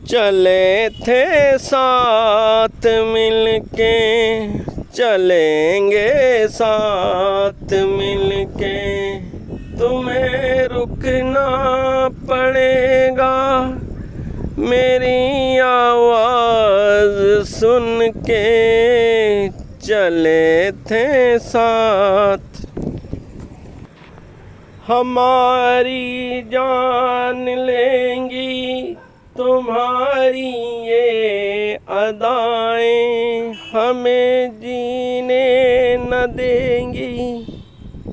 चले थे साथ मिलके, चलेंगे साथ मिलके। तुम्हें रुकना पड़ेगा मेरी आवाज़ सुन के। चले थे साथ, हमारी जान लेंगी तुम्हारी ये अदाएं, हमें जीने न देंगी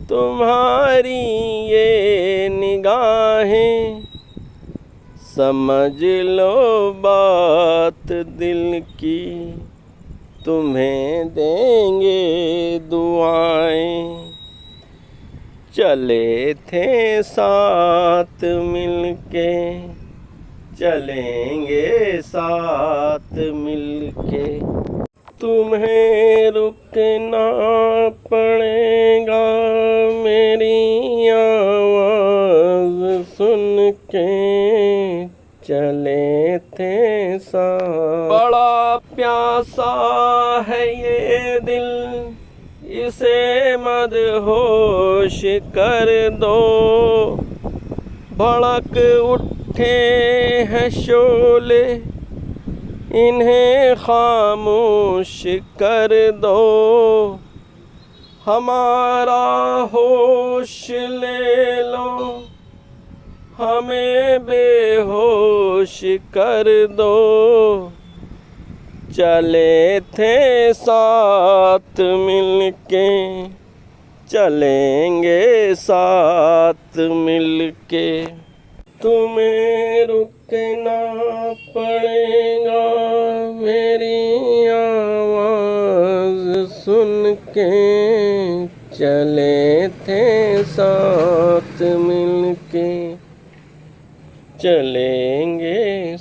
तुम्हारी ये निगाहें। समझ लो बात दिल की, तुम्हें देंगे दुआएं। चले थे साथ मिलके, चलेंगे साथ मिलके। तुम्हें रुकना पड़ेगा मेरी आवाज़ सुन के। चले थे साथ। बड़ा प्यासा है ये दिल, इसे मदहोश कर दो। भड़क उठे हैं शोले, इन्हें खामोश कर दो। हमारा होश ले लो, हमें बेहोश कर दो। चले थे साथ मिलके, चलेंगे साथ मिलके। तुम्हें रुकना पड़ेगा मेरी आवाज़ सुन के। चले थे साथ मिलके, चलेंगे।